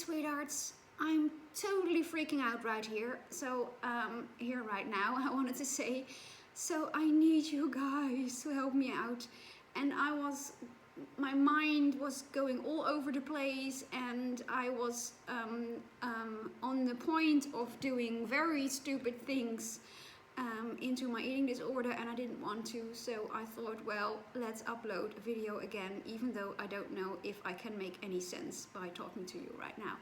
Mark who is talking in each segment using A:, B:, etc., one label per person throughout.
A: sweethearts, I'm totally freaking out right here. So, here right now, I wanted to say, so I need you guys to help me out. And my mind was going all over the place, and I was on the point of doing very stupid things into my eating disorder, and I didn't want to. So I thought, well, let's upload a video again, even though I don't know if I can make any sense by talking to you right now.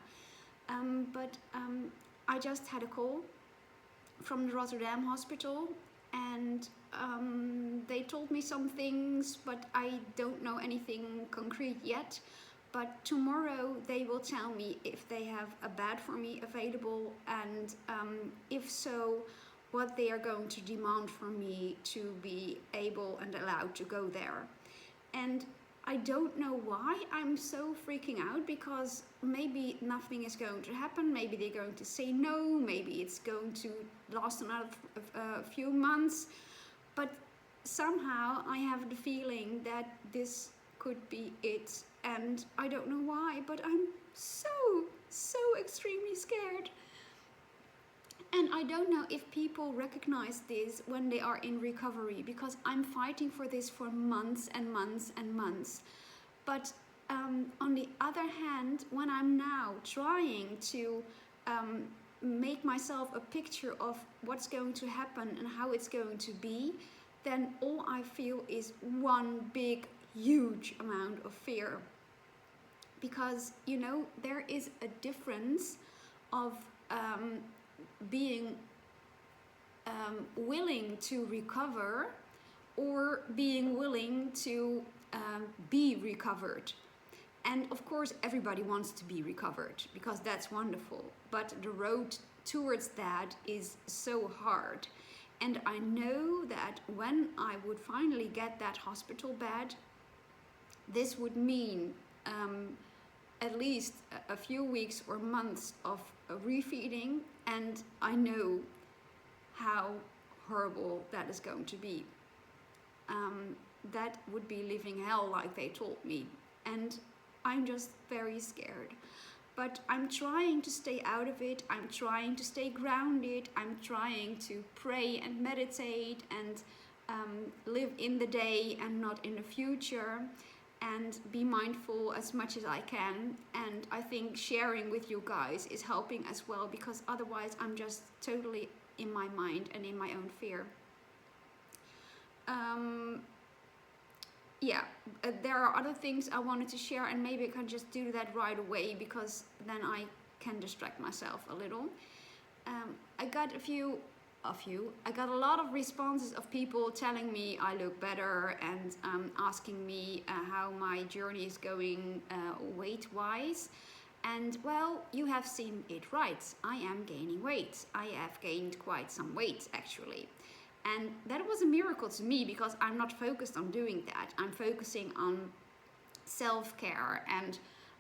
A: But I just had a call from the Rotterdam hospital, and they told me some things, but I don't know anything concrete yet. But tomorrow they will tell me if they have a bed for me available, and if so, what they are going to demand from me to be able and allowed to go there. And I don't know why I'm so freaking out, because maybe nothing is going to happen. Maybe they're going to say no. Maybe it's going to last another few months. But somehow I have the feeling that this could be it. And I don't know why, but I'm so extremely scared. And I don't know if people recognize this when they are in recovery, because I'm fighting for this for months and months and months. But on the other hand, when I'm now trying to make myself a picture of what's going to happen and how it's going to be, then all I feel is one big, huge amount of fear. Because, you know, there is a difference of being willing to recover or being willing to be recovered. And of course everybody wants to be recovered, because that's wonderful, but the road towards that is so hard. And I know that when I would finally get that hospital bed, this would mean at least a few weeks or months of refeeding, and I know how horrible that is going to be. That would be living hell, like they told me, and I'm just very scared. But I'm trying to stay out of it. I'm trying to stay grounded. I'm trying to pray and meditate and live in the day and not in the future, and be mindful as much as I can. And I think sharing with you guys is helping as well, because otherwise I'm just totally in my mind and in my own fear. There are other things I wanted to share, and maybe I can just do that right away, because then I can distract myself a little. I got a lot of responses of people telling me I look better, and asking me how my journey is going weight-wise. And well, you have seen it right. I am gaining weight. I have gained quite some weight, actually. And that was a miracle to me, because I'm not focused on doing that. I'm focusing on self-care and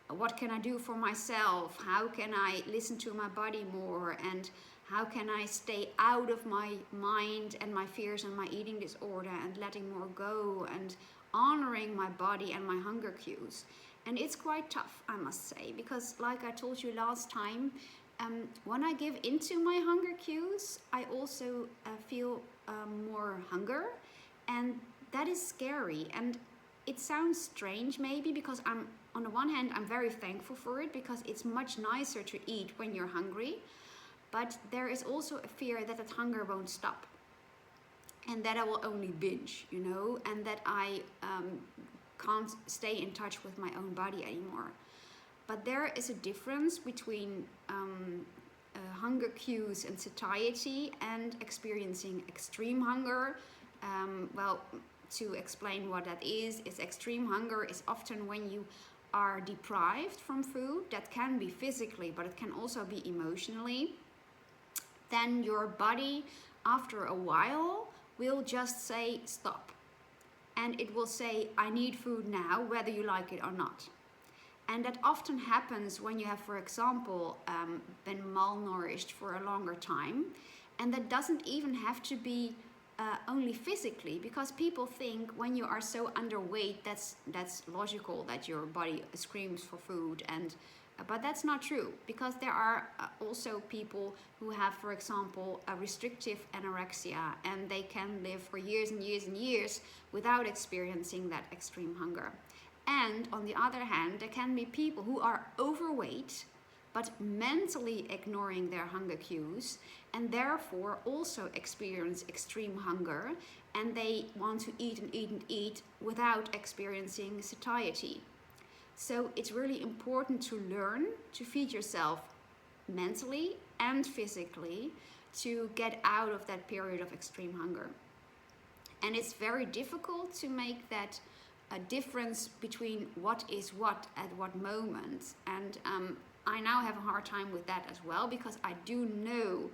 A: what can I do for myself? How can I listen to my body more? And how can I stay out of my mind and my fears and my eating disorder, and letting more go and honoring my body and my hunger cues? And it's quite tough, I must say, because like I told you last time, when I give into my hunger cues, I also feel more hunger, and that is scary. And it sounds strange maybe, because on the one hand I'm very thankful for it, because it's much nicer to eat when you're hungry. But there is also a fear that hunger won't stop, and that I will only binge, you know, and that I can't stay in touch with my own body anymore. But there is a difference between hunger cues and satiety and experiencing extreme hunger. Well, to explain what that is extreme hunger is often when you are deprived from food. That can be physically, but it can also be emotionally. Then your body, after a while, will just say stop. And it will say, I need food now, whether you like it or not. And that often happens when you have, for example, been malnourished for a longer time. And that doesn't even have to be only physically, because people think when you are so underweight, that's logical that your body screams for food, and but that's not true, because there are also people who have, for example, a restrictive anorexia, and they can live for years and years and years without experiencing that extreme hunger. And on the other hand, there can be people who are overweight but mentally ignoring their hunger cues, and therefore also experience extreme hunger, and they want to eat and eat and eat without experiencing satiety. So it's really important to learn to feed yourself mentally and physically to get out of that period of extreme hunger. And it's very difficult to make that a difference between what is what at what moment. And I now have a hard time with that as well, because I do know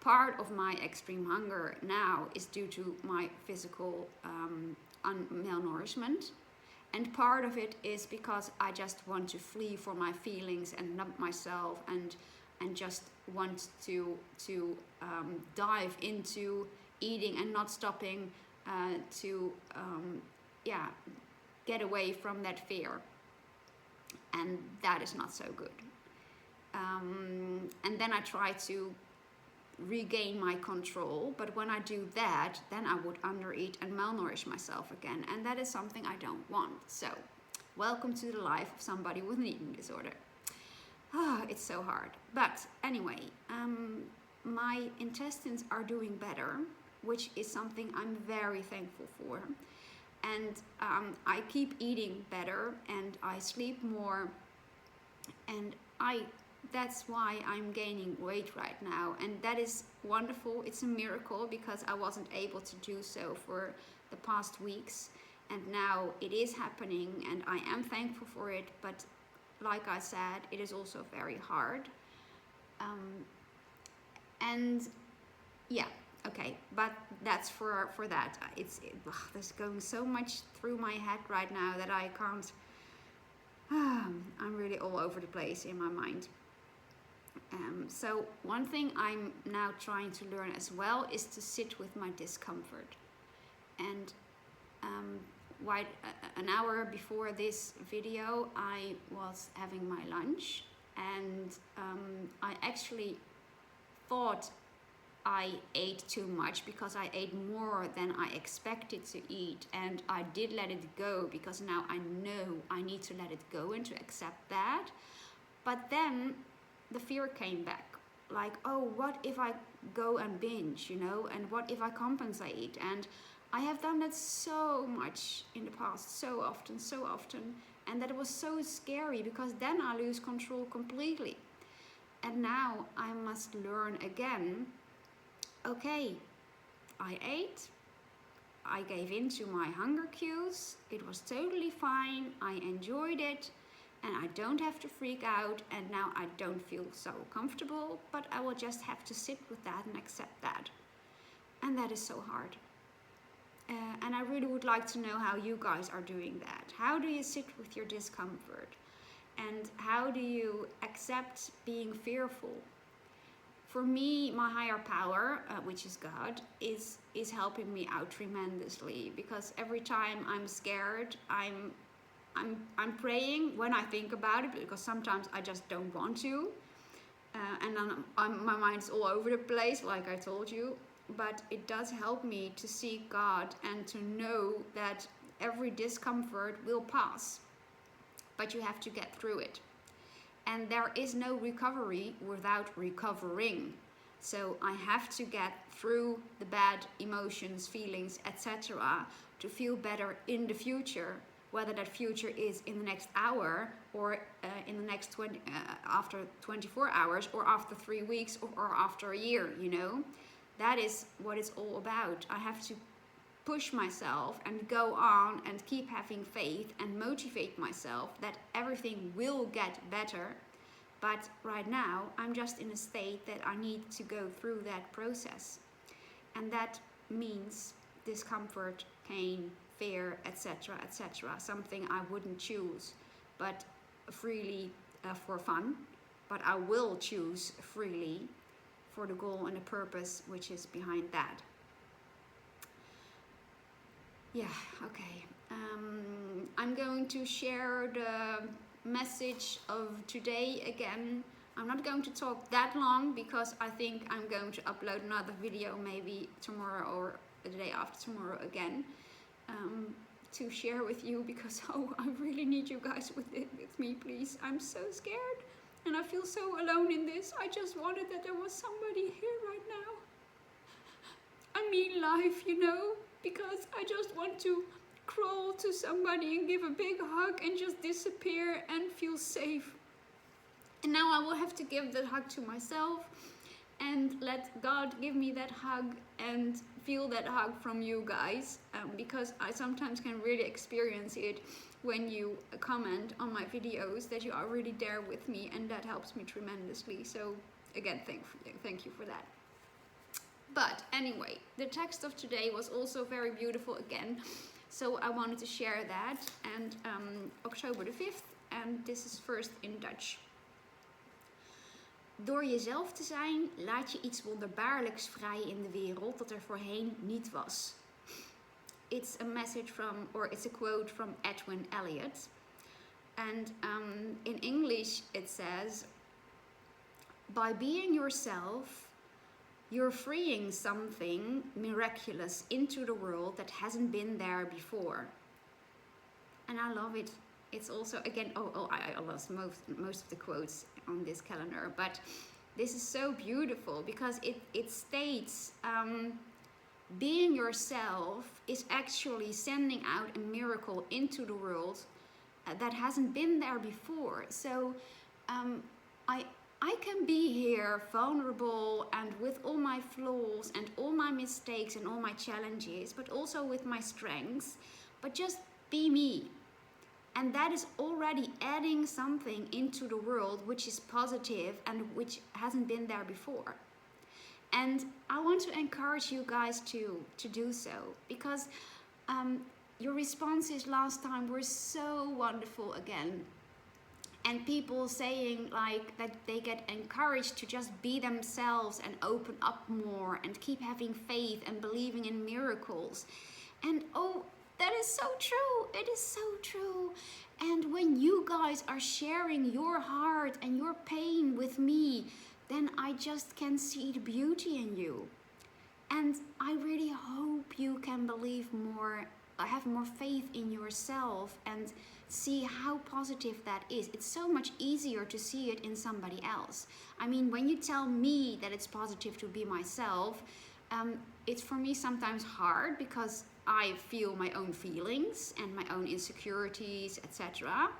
A: part of my extreme hunger now is due to my physical malnourishment. And part of it is because I just want to flee for my feelings and numb myself, and just want to dive into eating and not stopping to get away from that fear. And that is not so good. And then I try to regain my control, but when I do that, then I would undereat and malnourish myself again, and that is something I don't want. So welcome to the life of somebody with an eating disorder. It's so hard, but anyway, my intestines are doing better, which is something I'm very thankful for. And I keep eating better, and I sleep more, and that's why I'm gaining weight right now, and that is wonderful. It's a miracle, because I wasn't able to do so for the past weeks, and now it is happening, and I am thankful for it. But like I said, it is also very hard. And yeah, okay, but that's for that. There's going so much through my head right now that I can't. I'm really all over the place in my mind. So one thing I'm now trying to learn as well is to sit with my discomfort. And an hour before this video, I was having my lunch, and I actually thought I ate too much, because I ate more than I expected to eat, and I did let it go, because now I know I need to let it go and to accept that. But then the fear came back, like, oh, what if I go and binge, and what if I compensate? And I have done that so much in the past, so often, and that was so scary, because then I lose control completely. And now I must learn again, okay, I ate, I gave in to my hunger cues, it was totally fine, I enjoyed it, and I don't have to freak out, and now I don't feel so comfortable, but I will just have to sit with that and accept that. And that is so hard. And I really would like to know how you guys are doing that. How do you sit with your discomfort? And how do you accept being fearful? For me, my higher power, which is God, is helping me out tremendously, because every time I'm scared, I'm praying when I think about it, because sometimes I just don't want to, and then my mind's all over the place, like I told you. But it does help me to seek God and to know that every discomfort will pass, but you have to get through it. And there is no recovery without recovering. So I have to get through the bad emotions, feelings, etc. to feel better in the future, whether that future is in the next hour, or in the next after 24 hours, or after 3 weeks, or after a year, That is what it's all about. I have to push myself and go on and keep having faith and motivate myself that everything will get better. But right now, I'm just in a state that I need to go through that process. And that means discomfort, pain, fear, etc., etc. Something I wouldn't choose, but freely for fun. But I will choose freely for the goal and the purpose which is behind that. Yeah, okay. I'm going to share the message of today again. I'm not going to talk that long because I think I'm going to upload another video maybe tomorrow or the day after tomorrow again, to share with you, because I really need you guys with me, please. I'm so scared and I feel so alone in this. I just wanted that there was somebody here right now. I mean life, you know, because I just want to crawl to somebody and give a big hug and just disappear and feel safe. And now I will have to give that hug to myself and let God give me that hug and feel that hug from you guys, because I sometimes can really experience it when you comment on my videos, that you are really there with me, and that helps me tremendously. So again, thank you for that. But anyway, the text of today was also very beautiful again, so I wanted to share that. And October the 5th, and this is first in Dutch. Door jezelf te zijn, laat je iets wonderbaarlijks vrij in de wereld dat er voorheen niet was. It's a message from, or it's a quote from Edwin Elliot. And in English it says, by being yourself, you're freeing something miraculous into the world that hasn't been there before. And I love it. It's also, again, I lost most of the quotes on this calendar, but this is so beautiful because it states, being yourself is actually sending out a miracle into the world that hasn't been there before. So I can be here vulnerable and with all my flaws and all my mistakes and all my challenges, but also with my strengths, but just be me. And that is already adding something into the world which is positive and which hasn't been there before. And I want to encourage you guys to do so, because your responses last time were so wonderful again. And people saying like that they get encouraged to just be themselves and open up more and keep having faith and believing in miracles. And that is so true. It is so true. And when you guys are sharing your heart and your pain with me, then I just can see the beauty in you. And I really hope you can believe more, have more faith in yourself and see how positive that is. It's so much easier to see it in somebody else. I mean, when you tell me that it's positive to be myself, it's for me sometimes hard because I feel my own feelings and my own insecurities, etc.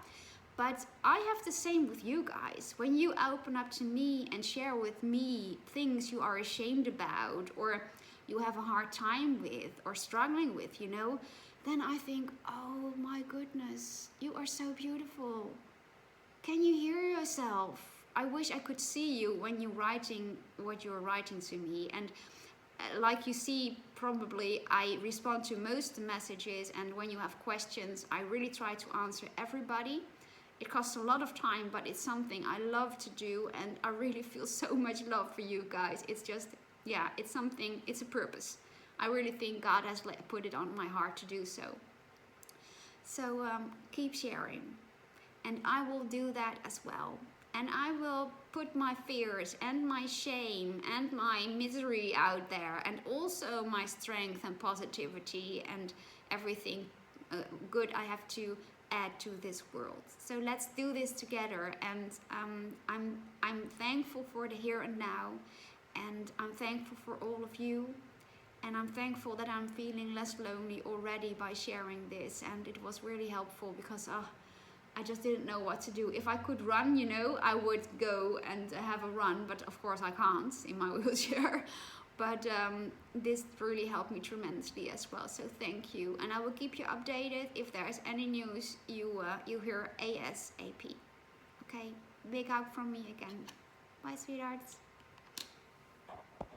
A: But I have the same with you guys. When you open up to me and share with me things you are ashamed about or you have a hard time with or struggling with, you know, then I think, oh my goodness, you are so beautiful. Can you hear yourself? I wish I could see you when you're writing what you're writing to me. And like you see, probably I respond to most messages, and when you have questions, I really try to answer everybody. It costs a lot of time, but it's something I love to do, and I really feel so much love for you guys. It's just, yeah, it's something, it's a purpose. I really think God has put it on my heart to do so. So keep sharing, and I will do that as well. And I will put my fears and my shame and my misery out there, and also my strength and positivity and everything good I have to add to this world. So let's do this together. And I'm thankful for the here and now, and I'm thankful for all of you, and I'm thankful that I'm feeling less lonely already by sharing this. And it was really helpful because I just didn't know what to do. If I could run, you know, I would go and have a run, but of course I can't in my wheelchair. But this really helped me tremendously as well, so thank you. And I will keep you updated. If there's any news, you hear ASAP. Okay, big hug from me again. Bye, sweethearts.